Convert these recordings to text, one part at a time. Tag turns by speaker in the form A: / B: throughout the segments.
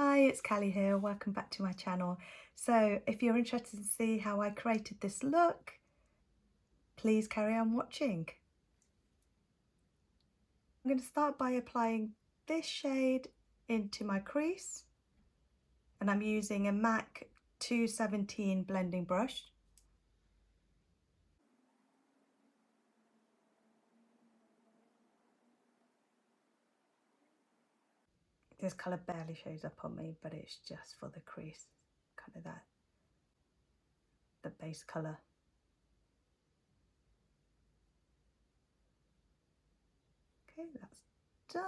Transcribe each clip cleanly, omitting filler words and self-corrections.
A: Hi, it's Callie here. Welcome back to my channel. So if you're interested to see how I created this look, please carry on watching. I'm going to start by applying this shade into my crease, and I'm using a MAC 217 blending brush. This colour barely shows up on me, but it's just for the crease, kind of the base colour. Okay, that's done.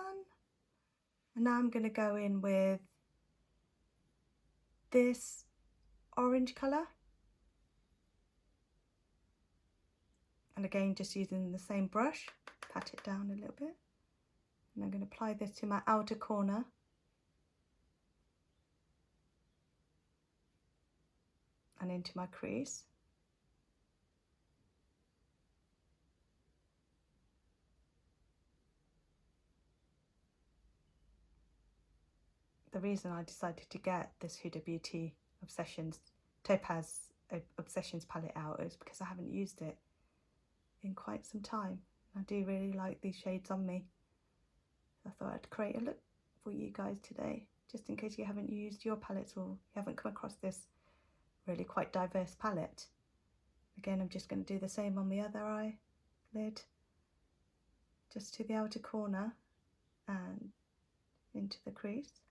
A: And now I'm going to go in with this orange colour. And again, just using the same brush, pat it down a little bit. And I'm going to apply this to my outer corner. And into my crease. The reason I decided to get this Huda Beauty Obsessions Topaz Obsessions palette out is because I haven't used it in quite some time. I do really like these shades on me. I thought I'd create a look for you guys today, just in case you haven't used your palettes or you haven't come across this really quite diverse palette. Again, I'm just going to do the same on the other eyelid, just to the outer corner and into the crease.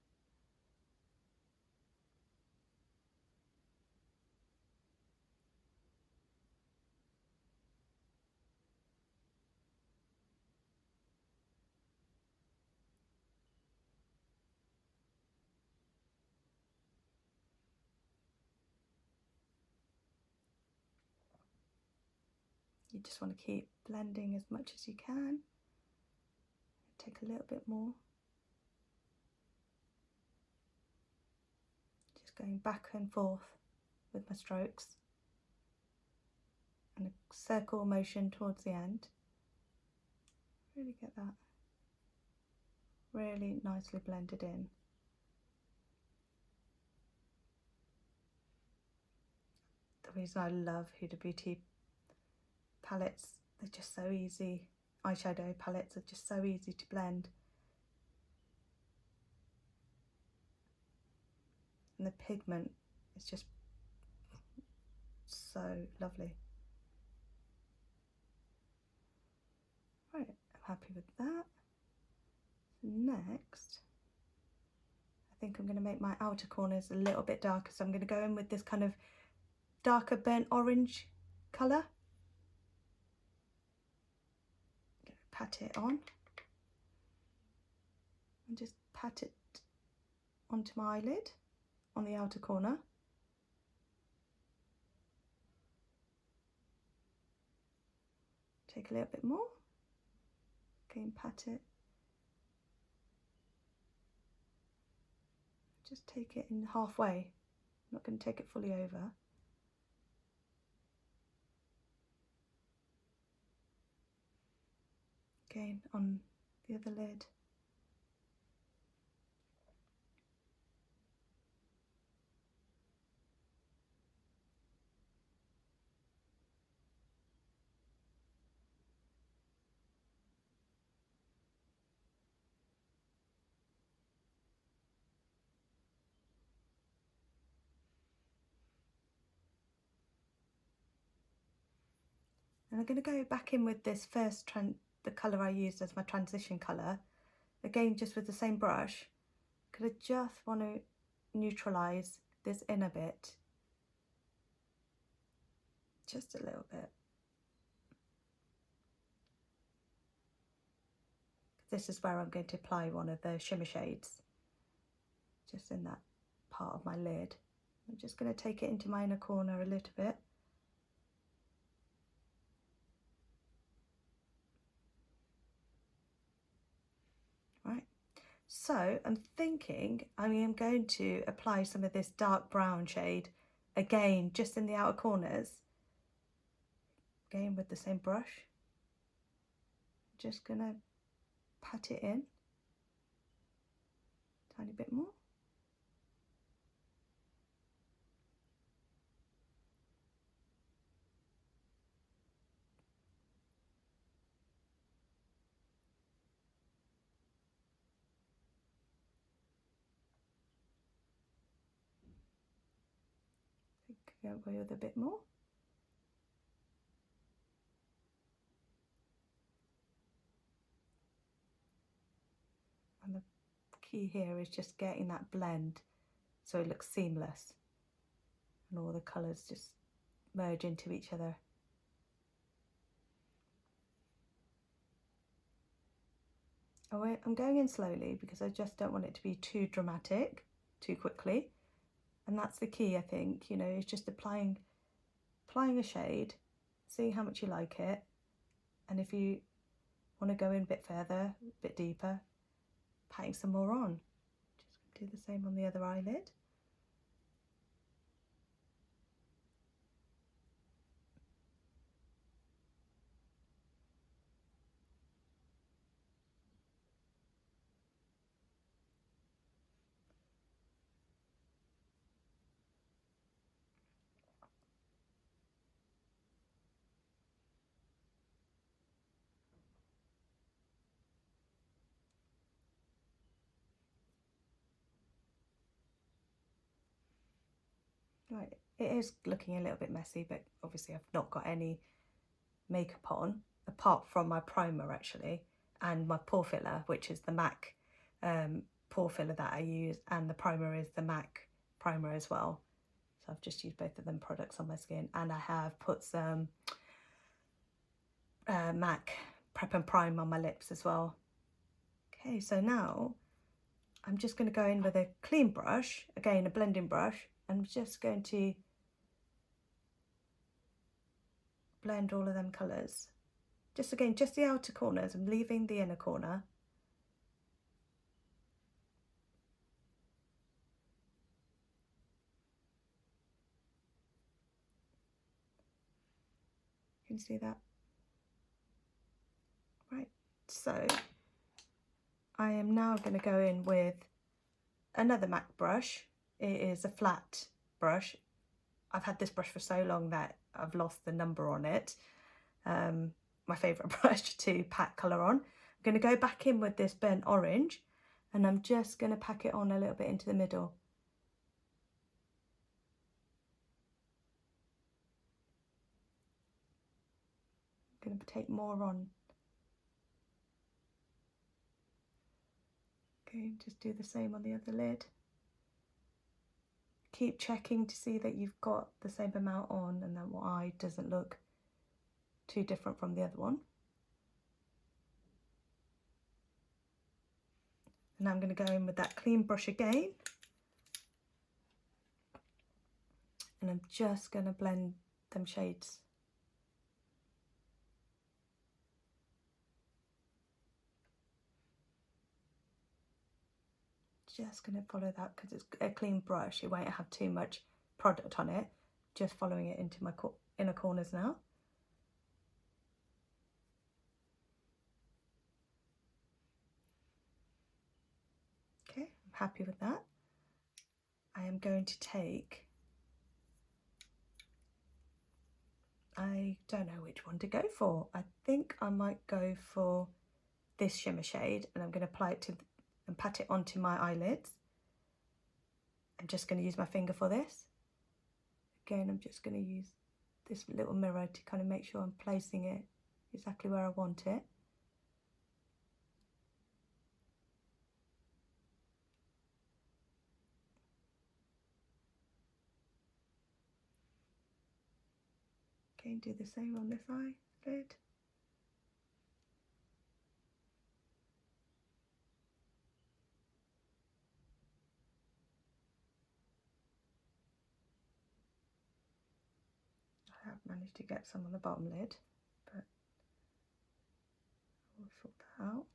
A: You just want to keep blending as much as you can. Take a little bit more. Just going back and forth with my strokes. And a circle motion towards the end. Really get that really nicely blended in. The reason I love Huda Beauty palettes, they're just so easy. Eyeshadow palettes are just so easy to blend. And the pigment is just so lovely. Right, I'm happy with that. So next, I think I'm going to make my outer corners a little bit darker. So I'm going to go in with this kind of darker burnt orange colour. Pat it on and just pat it onto my eyelid on the outer corner. Take a little bit more, again pat it. Just take it in halfway, I'm not going to take it fully over. Again on the other lid. And I'm going to go back in with this first the colour I used as my transition colour, again just with the same brush, because I just want to neutralise this in a bit, just a little bit. This is where I'm going to apply one of the shimmer shades, just in that part of my lid. I'm just going to take it into my inner corner a little bit. Right, so I'm thinking I am going to apply some of this dark brown shade, again just in the outer corners, again with the same brush. Just going to pat it in, tiny bit more. Go with a bit more. And the key here is just getting that blend so it looks seamless and all the colours just merge into each other. Oh, I'm going in slowly because I just don't want it to be too dramatic too quickly. And that's the key, I think, you know, is just applying a shade, seeing how much you like it. And if you want to go in a bit further, a bit deeper, patting some more on. Just do the same on the other eyelid. Right, it is looking a little bit messy, but obviously I've not got any makeup on, apart from my primer actually, and my pore filler, which is the MAC pore filler that I use, and the primer is the MAC primer as well. So I've just used both of them products on my skin, and I have put some MAC Prep and Prime on my lips as well. Okay, so now I'm just going to go in with a clean brush, again a blending brush. I'm just going to blend all of them colours. Just the outer corners. I'm leaving the inner corner. Can you see that? Right, so I am now going to go in with another MAC brush. It is a flat brush. I've had this brush for so long that I've lost the number on it. My favourite brush to pack colour on. I'm going to go back in with this burnt orange, and I'm just going to pack it on a little bit into the middle. I'm going to take more on. Okay, just do the same on the other lid. Keep checking to see that you've got the same amount on and that one eye doesn't look too different from the other one. And I'm going to go in with that clean brush again. And I'm just going to blend them shades. Just going to follow that because it's a clean brush. It won't have too much product on it. Just following it into my inner corners now. Okay, I'm happy with that. I am going to take, I don't know which one to go for. I think I might go for this shimmer shade, and I'm going to apply it to and pat it onto my eyelids. I'm just going to use my finger for this. Again, I'm just going to use this little mirror to kind of make sure I'm placing it exactly where I want it. Okay, do the same on this eyelid. I have managed to get some on the bottom lid, but we'll sort that out.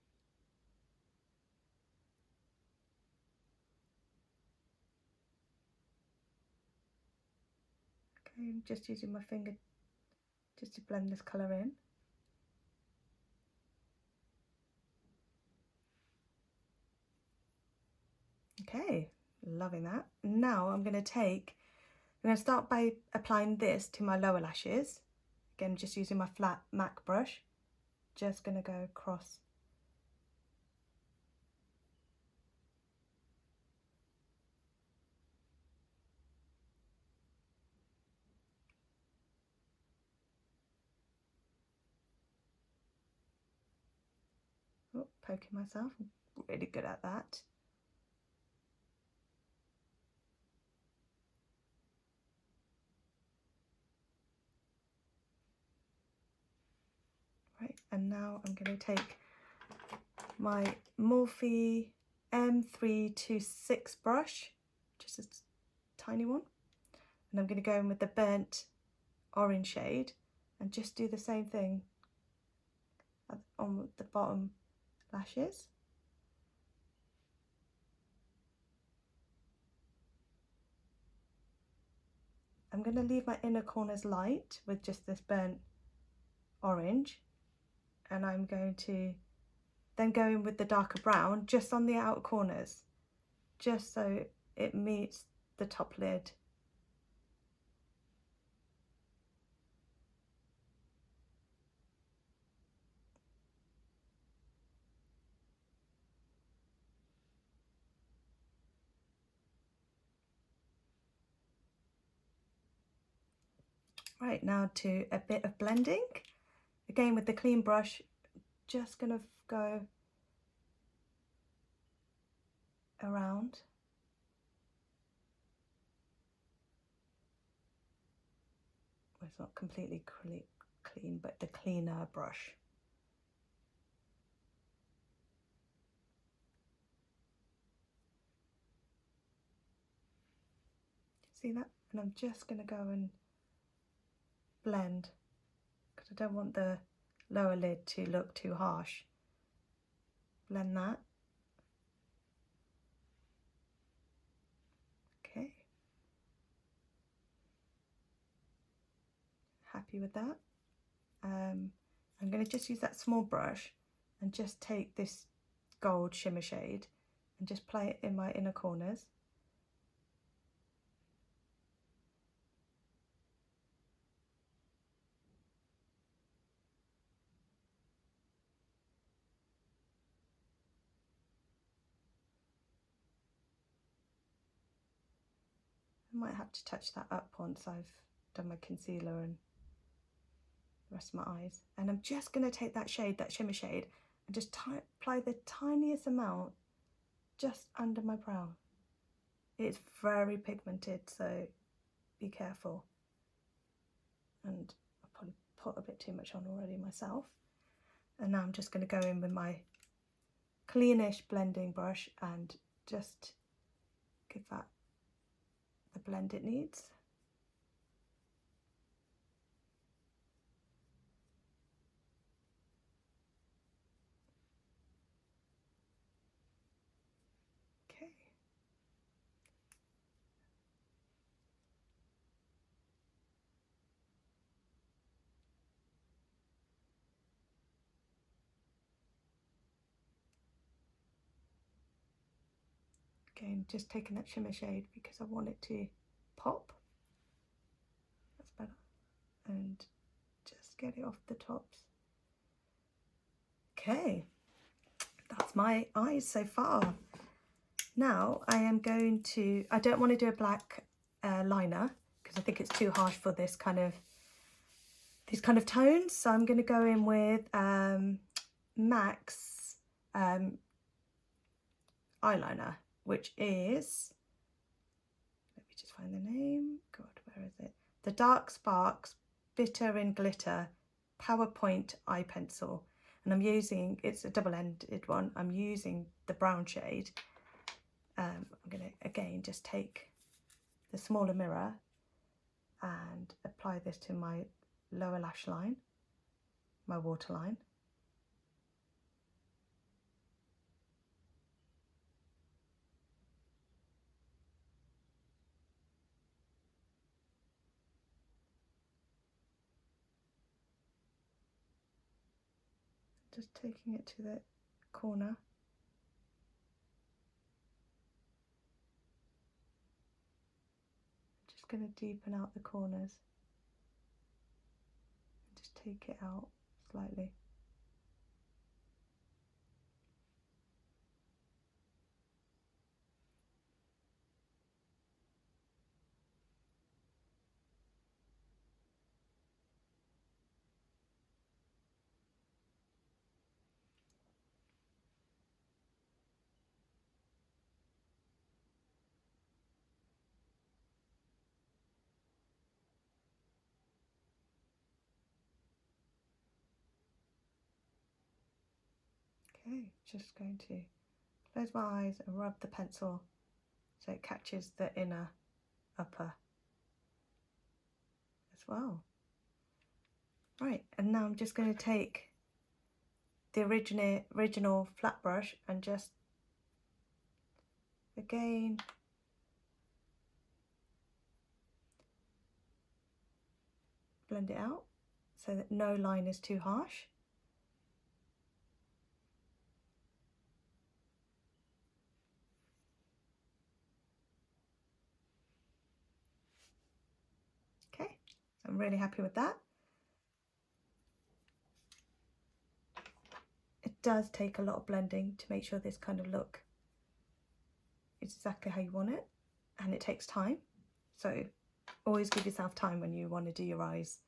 A: Okay, I'm just using my finger just to blend this colour in. Okay, loving that. Now I'm going to start by applying this to my lower lashes. Again, just using my flat MAC brush. Just going to go across. Oh, poking myself. I'm really good at that. Right, and now I'm going to take my Morphe M326 brush, just a tiny one, and I'm going to go in with the burnt orange shade and just do the same thing on the bottom lashes. I'm going to leave my inner corners light with just this burnt orange, and I'm going to then go in with the darker brown just on the outer corners, just so it meets the top lid. Right, now to a bit of blending. Again with the clean brush, just gonna go around. Well, it's not completely clean, but the cleaner brush. See that? And I'm just gonna go and blend, because I don't want the lower lid to look too harsh. Blend that. Okay. Happy with that. I'm going to just use that small brush and just take this gold shimmer shade and just apply it in my inner corners. I might have to touch that up once I've done my concealer and the rest of my eyes. And I'm just going to take that shade, that shimmer shade, and just apply the tiniest amount just under my brow. It's very pigmented, so be careful. And I probably put a bit too much on already myself. And now I'm just going to go in with my cleanish blending brush and just give that the blend it needs. Okay. Again, just taking that shimmer shade because I want it to pop. That's better. And just get it off the tops. Okay, that's my eyes so far. Now I am going to, I don't want to do a black liner because I think it's too harsh for this kind of, these kind of tones. So I'm going to go in with MAC's eyeliner, which is, let me just find the name. God, where is it? The Dark Sparks Bitter in Glitter PowerPoint Eye Pencil. And I'm using, it's a double-ended one. I'm using the brown shade. I'm going to, again, just take the smaller mirror and apply this to my lower lash line, my waterline. Just taking it to the corner. Just going to deepen out the corners. Just take it out slightly. Okay, just going to close my eyes and rub the pencil so it catches the inner upper as well. Right, and now I'm just going to take the original flat brush and just again blend it out so that no line is too harsh. Okay, so I'm really happy with that. It does take a lot of blending to make sure this kind of look is exactly how you want it, and it takes time, so always give yourself time when you want to do your eyes.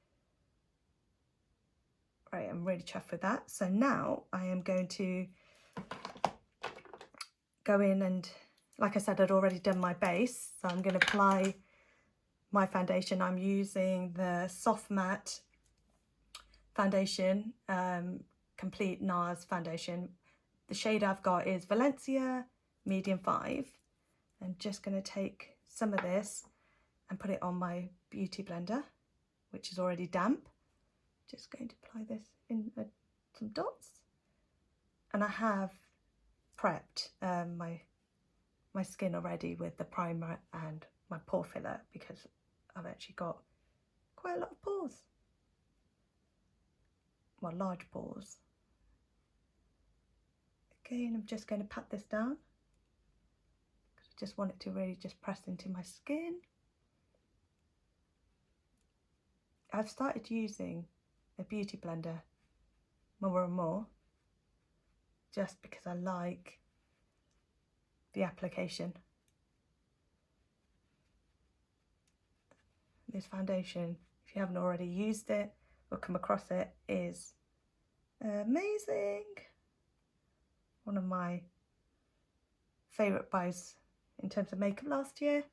A: Right, I'm really chuffed with that. So now I am going to go in and, like I said, I'd already done my base, so I'm going to apply my foundation. I'm using the Soft Matte foundation, complete NARS foundation. The shade I've got is Valencia medium 5. I'm just going to take some of this and put it on my beauty blender, which is already damp. Just going to apply this in some dots, and I have prepped my skin already with the primer and my pore filler because I've actually got quite a lot of pores, well, large pores. Again, I'm just going to pat this down because I just want it to really just press into my skin. I've started using a beauty blender more and more just because I like the application. This foundation, if you haven't already used it or come across it, is amazing. One of my favourite buys in terms of makeup last year.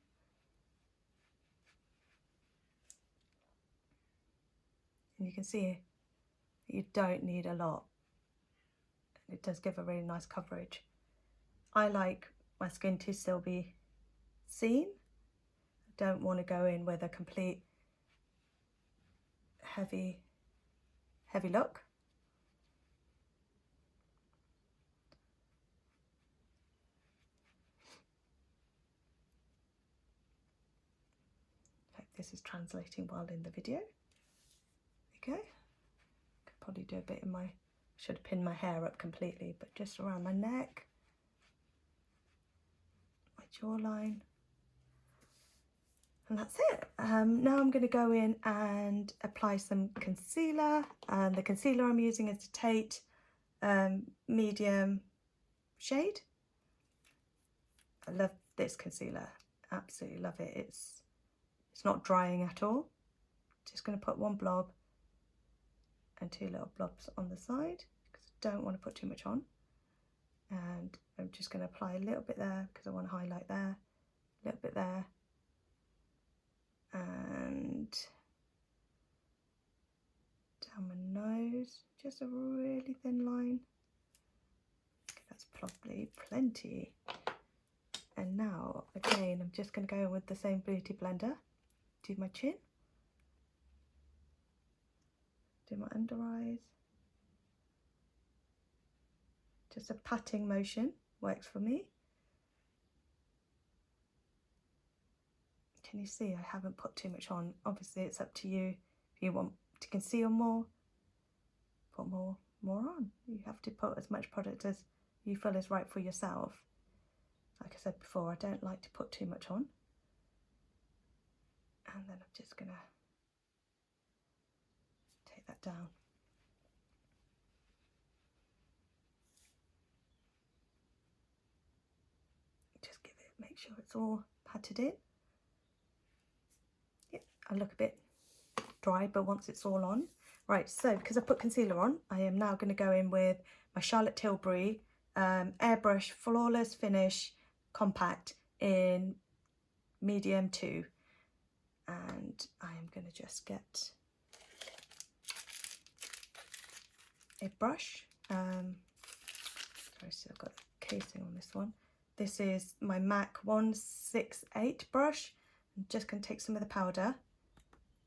A: And you can see you don't need a lot. It does give a really nice coverage. I like my skin to still be seen. I don't want to go in with a complete heavy look. I hope this is translating well in the video. Okay, could probably do a bit in my, should have pinned my hair up completely, but just around my neck, my jawline, and that's it. Now I'm going to go in and apply some concealer, and the concealer I'm using is the Tarte medium shade. I love this concealer, absolutely love it. It's not drying at all. Just going to put one blob and 2 little blobs on the side because I don't want to put too much on, and I'm just going to apply a little bit there because I want to highlight there, a little bit there, and down my nose, just a really thin line. Okay, that's probably plenty. And now again I'm just going to go in with the same beauty blender, do my chin, do my under eyes. Just a patting motion works for me. Can you see I haven't put too much on? Obviously it's up to you. If you want to conceal more, put more on. You have to put as much product as you feel is right for yourself. Like I said before, I don't like to put too much on. And then I'm just gonna take that down. Just give it, make sure it's all patted in. Yep, I look a bit dry, but once it's all on. Right, so because I put concealer on, I am now going to go in with my Charlotte Tilbury Airbrush Flawless Finish Compact in medium 2. And I am going to just get a brush. sorry, so I've got the casing on this one. This is my MAC 168 brush. I'm just going to take some of the powder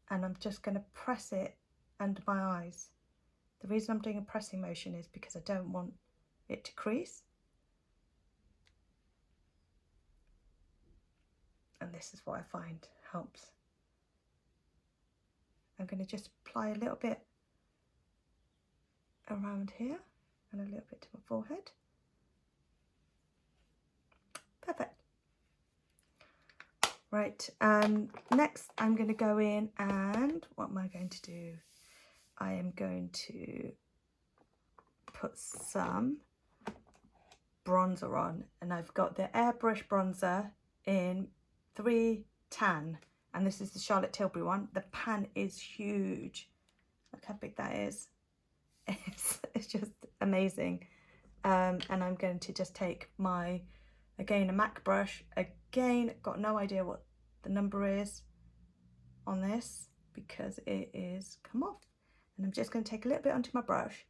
A: and I'm just going to press it under my eyes. The reason I'm doing a pressing motion is because I don't want it to crease. And this is what I find helps. I'm going to just apply a little bit around here and a little bit to my forehead. Perfect. Right, next I'm going to go in and what am I going to do? I am going to put some bronzer on, and I've got the Airbrush Bronzer in 3 Tan, and this is the Charlotte Tilbury one. The pan is huge. Look how big that is. It's just amazing. And I'm going to just take my, again, a MAC brush. Again, got no idea what the number is on this because it is come off. And I'm just going to take a little bit onto my brush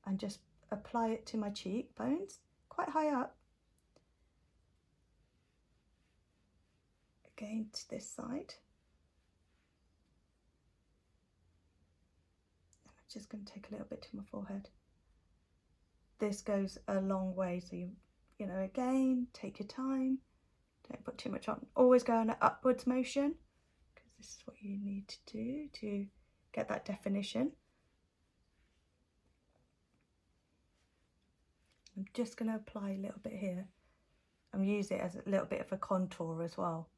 A: and just apply it to my cheekbones, quite high up. Again, to this side. And I'm just going to take a little bit to my forehead. This goes a long way, so you know, again, take your time. Don't put too much on. Always go in an upwards motion because this is what you need to do to get that definition. I'm just going to apply a little bit here and use it as a little bit of a contour as well.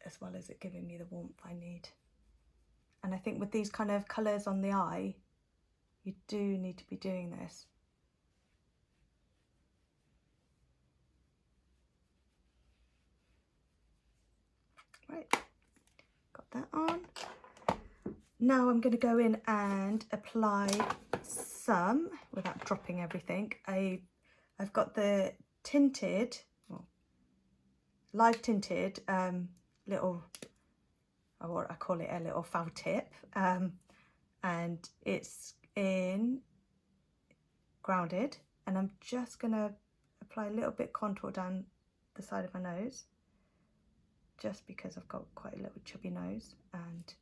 A: As well as it giving me the warmth I need. And I think with these kind of colours on the eye, you do need to be doing this. Right, got that on. Now I'm going to go in and apply some, without dropping everything, I've got the tinted, well, live tinted little, I call it a little foul tip, and it's in Grounded, and I'm just going to apply a little bit contour down the side of my nose, just because I've got quite a little chubby nose and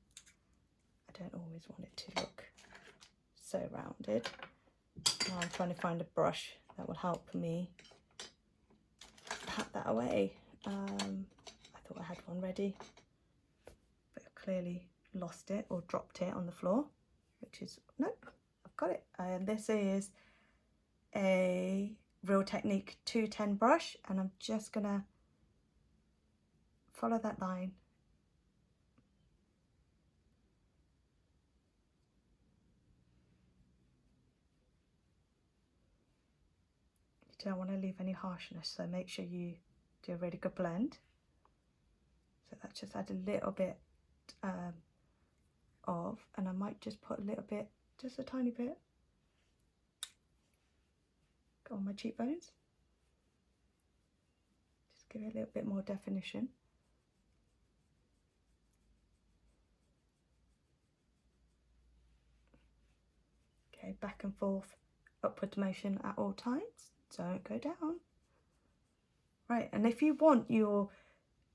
A: I don't always want it to look so rounded. Now I'm trying to find a brush that will help me pat that away. I thought I had one ready, but I've clearly lost it or dropped it on the floor, which is, nope, I've got it. And this is a Real Technique 210 brush, and I'm just gonna follow that line. You don't want to leave any harshness, so make sure you do a really good blend. So that just add a little bit of, and I might just put a little bit, just a tiny bit, go on my cheekbones. Just give it a little bit more definition. Okay, back and forth, upward motion at all times. Don't go down. Right, and if you want your,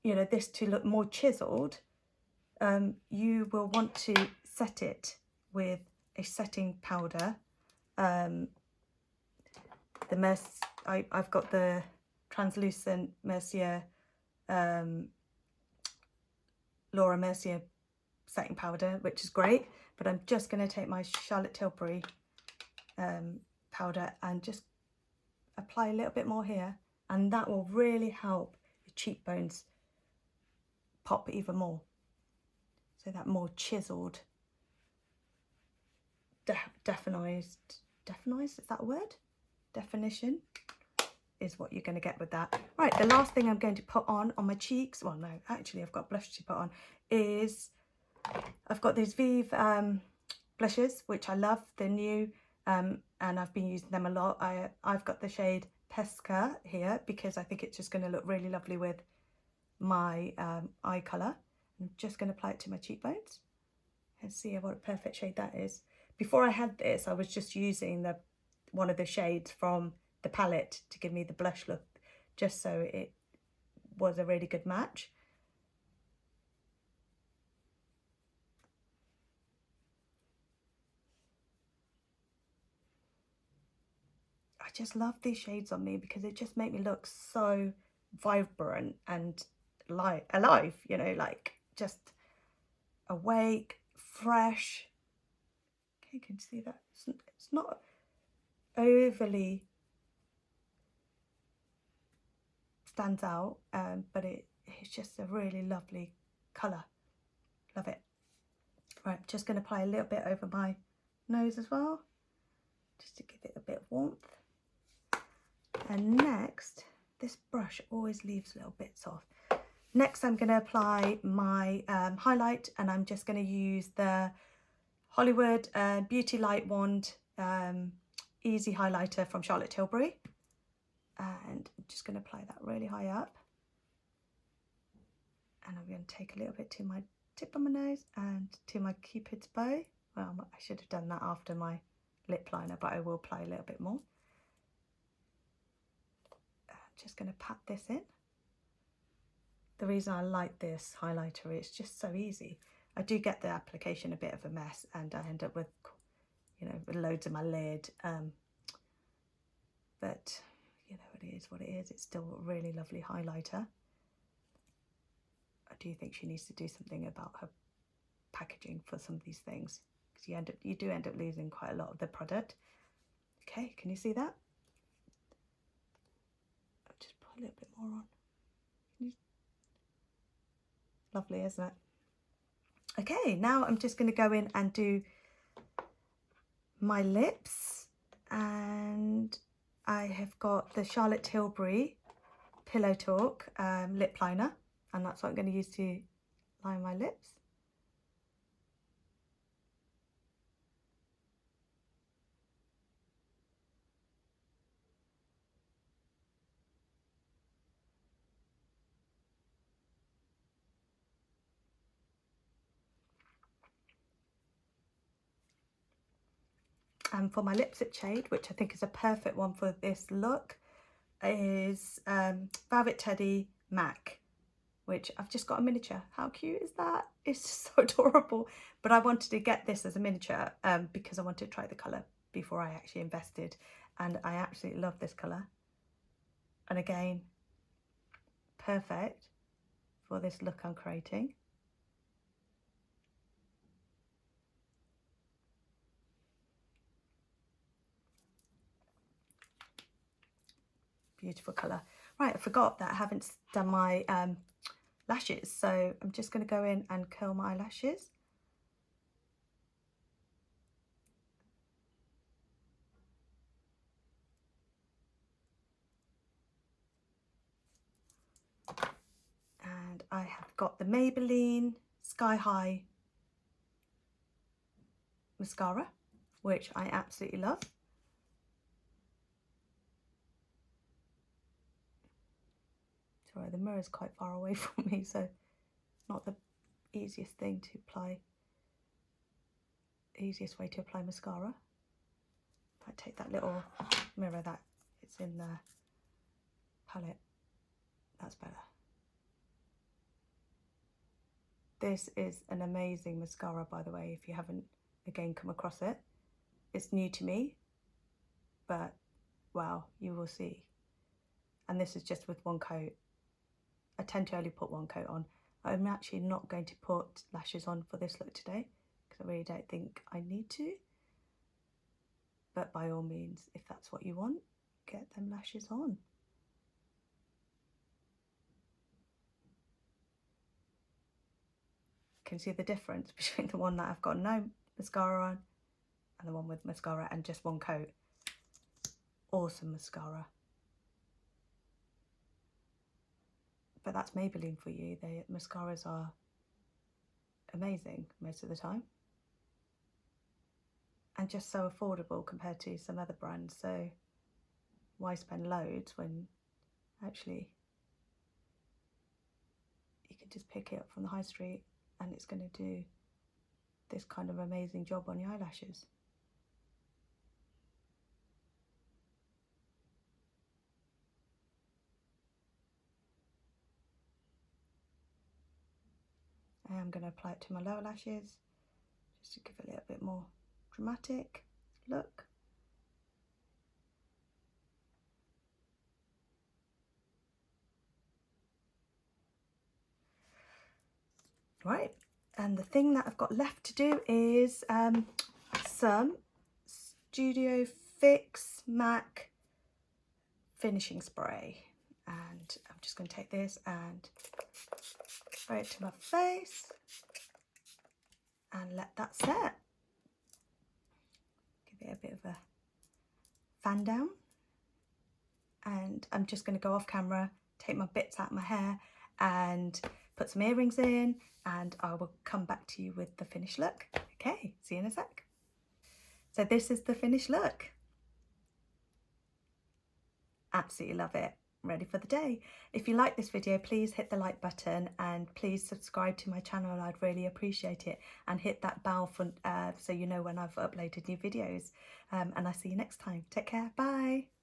A: this to look more chiseled, you will want to set it with a setting powder. I've got the translucent Mercier, Laura Mercier setting powder, which is great, but I'm just going to take my Charlotte Tilbury powder and just apply a little bit more here, and that will really help your cheekbones pop even more. So that more chiseled, definized, is that a word? Definition is what you're going to get with that. Right, the last thing I'm going to put on my cheeks, well no, actually I've got blush to put on, is I've got these Vieve blushes, which I love, they're new, and I've been using them a lot. I've got the shade Pesca here because I think it's just going to look really lovely with my eye colour. I'm just going to apply it to my cheekbones. and see what a perfect shade that is. Before I had this, I was just using one of the shades from the palette to give me the blush look, just so it was a really good match. I just love these shades on me because it just make me look so vibrant and alive, you know, like just awake, fresh. Okay, you can see that it's not overly stands out, but it's just a really lovely colour. Love it. Right, just going to apply a little bit over my nose as well, just to give it a bit of warmth. And next, this brush always leaves little bits off. Next, I'm going to apply my highlight, and I'm just going to use the Hollywood Beauty Light Wand Easy Highlighter from Charlotte Tilbury. And I'm just going to apply that really high up. And I'm going to take a little bit to my tip of my nose and to my Cupid's bow. Well, I should have done that after my lip liner, but I will apply a little bit more. Just going to pat this in. The reason I like this highlighter is it's just so easy. I do get the application a bit of a mess, and I end up with, you know, with loads on my lid. But you know, it is what it is. It's still a really lovely highlighter. I do think she needs to do something about her packaging for some of these things, because you do end up losing quite a lot of the product. Okay, can you see that? I'll just put a little bit more on. Lovely, isn't it? Okay, now I'm just going to go in and do my lips, and I have got the Charlotte Tilbury Pillow Talk lip liner, and that's what I'm going to use to line my lips. And for my lipstick shade, which I think is a perfect one for this look, is Velvet Teddy MAC, which I've just got a miniature. How cute is that? It's just so adorable. But I wanted to get this as a miniature because I wanted to try the colour before I actually invested. And I absolutely love this colour. And again, perfect for this look I'm creating. Beautiful colour. Right, I forgot that I haven't done my lashes, so I'm just going to go in and curl my eyelashes. And I have got the Maybelline Sky High mascara, which I absolutely love. Sorry, the mirror is quite far away from me, so not the easiest thing to apply, easiest way to apply mascara. If I take that little mirror that it's in the palette, that's better. This is an amazing mascara, by the way, if you haven't again come across it. It's new to me, but wow, you will see. And this is just with one coat. I tend to only put one coat on. I'm actually not going to put lashes on for this look today because I really don't think I need to. But by all means, if that's what you want, get them lashes on. Can see the difference between the one that I've got no mascara on and the one with mascara and just one coat. Awesome mascara. But that's Maybelline for you. The mascaras are amazing most of the time. And just so affordable compared to some other brands. So why spend loads when actually you can just pick it up from the high street and it's going to do this kind of amazing job on your eyelashes. I'm going to apply it to my lower lashes just to give it a little bit more dramatic look. Right, and the thing that I've got left to do is some Studio Fix MAC finishing spray, and I'm just going to take this and spray it to my face and let that set. Give it a bit of a fan down, and I'm just going to go off camera, take my bits out of my hair and put some earrings in, and I will come back to you with the finished look. Okay, see you in a sec. So this is the finished look. Absolutely love it. Ready for the day. If you like this video, please hit the like button and please subscribe to my channel. I'd really appreciate it, and hit that bell for, so you know when I've uploaded new videos. And I'll see you next time. Take care. Bye.